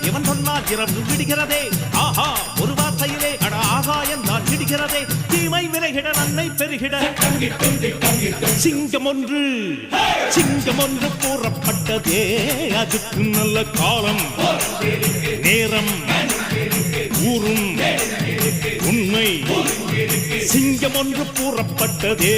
இவன் சொன்னால் இரவு விடுகிறதே ஆஹா ஒரு வார்த்தையிலே அட ஆகாயம் தான் விடுகிறதே தீமை விலகிட நன்மை பெருகிட சிங்கம் ஒன்று கூறப்பட்டதே அதுக்கு நல்ல காலம் நேரம் ஊரும் உண்மை சிங்கம் ஒன்று கூறப்பட்டதே